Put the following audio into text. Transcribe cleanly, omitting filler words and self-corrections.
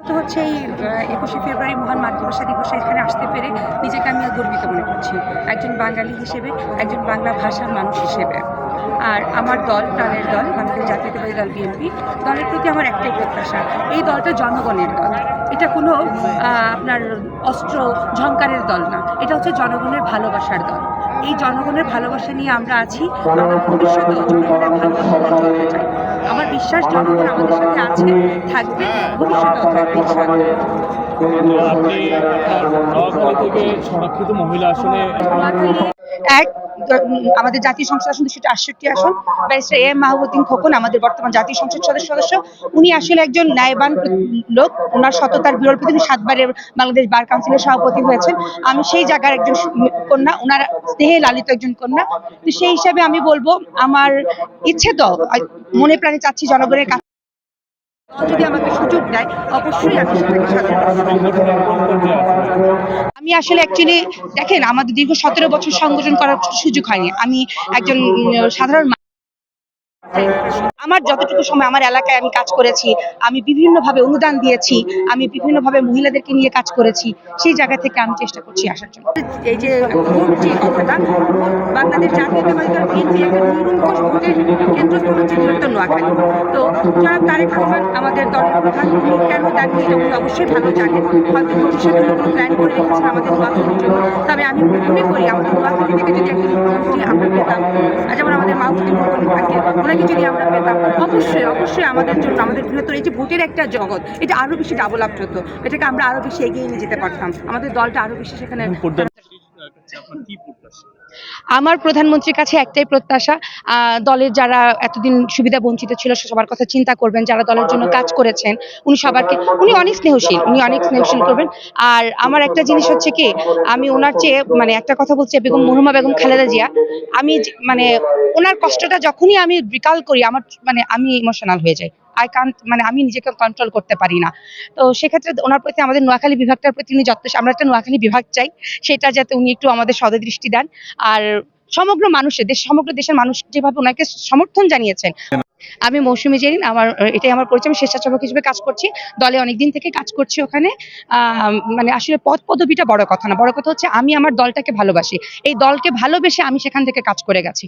তো হচ্ছে এই ২১শে ফেব্রুয়ারি মহান মাতৃভাষা দিবসে এখানে আসতে পেরে নিজেকে আমি গর্বিত মনে করছি, একজন বাঙালি হিসেবে, একজন বাংলা ভাষার মানুষ হিসেবে। আর আমার দল, প্রাণের দল, বাংলাদেশ জাতীয়তাবাদী দল বিএনপি, দলের প্রতি আমার একটাই প্রত্যাশা, এই দলটা জনগণের দল। এটা কোনো আপনার অস্ত্র ঝংকারের দল না, এটা হচ্ছে জনগণের ভালোবাসার দল। এই জনগণের ভালোবাসা নিয়ে আমরা আছি, আমরা ভবিষ্যতেও জনগণের ভালোবাসা নিয়ে চলতে চাই। আমার বিশ্বাস জনগণ আমাদের সাথে আছে, থাকবে, ভবিষ্যতেও থাকবে ইনশাআল্লাহ। আপনি নোয়াখালী থেকে সংরক্ষিত মহিলা আসনে এক আমাদের জাতীয় সংসদ আসন 268 আসন, ব্যারিস্টার এম মাহবুদ্দিন খোকন আমাদের বর্তমান জাতীয় সংসদ সদস্য। উনি আসলে একজন ন্যায়বান লোক, ওনার সততার বিরল প্রতি 7বারের বাংলাদেশ বার কাউন্সিলের সভাপতি হয়েছেন। আমি সেই জায়গার একজন কন্যা, ওনার স্নেহে লালিত একজন কন্যা। তো সেই হিসাবে আমি বলবো, আমার ইচ্ছে তো মনে প্রাণে চাচ্ছি জনগণের কাছে যদি আমাকে সুযোগ দেয় অবশ্যই আমি সেটাকে আমি আসলে অ্যাকচুয়ালি দেখেন, আমাদের দীর্ঘ 17 বছর সংগঠন করার সুযোগ হয়নি। আমি একজন সাধারণ আমার যতটুকু সময় আমার এলাকায় আমি কাজ করেছি, আমি বিভিন্নভাবে অনুদান দিয়েছি, আমি বিভিন্নভাবে মহিলাদেরকে নিয়ে কাজ করেছি, সেই জায়গা থেকে আমি চেষ্টা করছি আসার জন্য। এই যে কথাটা, বাংলাদেশ জাতীয়তাবাদী দল বিএনপি একটা নিরঙ্কুশ ভোটের কেন্দ্রস্থল হচ্ছে বৃহত্তর নোয়াখালী। তো জনাব তারেক রহমান আমাদের দলের প্রধান, উনি কেন দেননি এটা উনি অবশ্যই ভালো জানেন, হয়তো ভবিষ্যতে উনি প্ল্যান করে রেখেছেন আমাদের নোয়াখালীর জন্য। তবে আমি মনে করি আমাদের নোয়াখালী থেকে যদি একজন মুখ্যমন্ত্রী আমরা পেতাম, যেমন আমাদের মাহবুবুদ্দিন খোকন থাকে, ওনাকে যদি আমরা পেতাম, অবশ্যই আমাদের জন্য, আমাদের বৃহত্তর এই যে ভোটের একটা জগৎ, এটা আরো বেশি ডেভেলপ হতো, এটাকে আমরা আরো বেশি এগিয়ে নিয়ে যেতে পারতাম, আমাদের দলটা আরো বেশি সেখানে। আমার প্রধানমন্ত্রীর কাছে একটাই প্রত্যাশা, দলের যারা এতদিন সুবিধা বঞ্চিত ছিল সবার কথা চিন্তা করবেন, যারা দলের জন্য কাজ করেছেন, উনি অনেক স্নেহশীল করবেন। আর আমার একটা জিনিস হচ্ছে কি, আমি ওনার চেয়ে একটা কথা বলছি, মরহুমা বেগম খালেদা জিয়া, আমি ওনার কষ্টটা যখনই আমি রিকাল করি, আমার আমি ইমোশনাল হয়ে যাই। আমি নিজেকে কন্ট্রোল করতে পারি না। তো সেক্ষেত্রে ওনার প্রতি, আমাদের নোয়াখালী বিভাগটার প্রতি উনি আমরা একটা নোয়াখালী বিভাগ চাই, সেটা যাতে উনি একটু আমাদের সদয়-দৃষ্টি দেন। আর সমগ্র দেশের মানুষ যেভাবে ওনাকে সমর্থন জানিয়েছেন। আমি মৌসুমী জেরিন, এটাই আমার পরিচয়। আমি স্বেচ্ছাসেবক হিসেবে কাজ করছি, দলে অনেকদিন থেকে কাজ করছি ওখানে। আসলে পদবিটা বড় কথা না, বড় কথা হচ্ছে আমি আমার দলটাকে ভালোবাসি, এই দলকে ভালোবেসে আমি সেখান থেকে কাজ করে গেছি।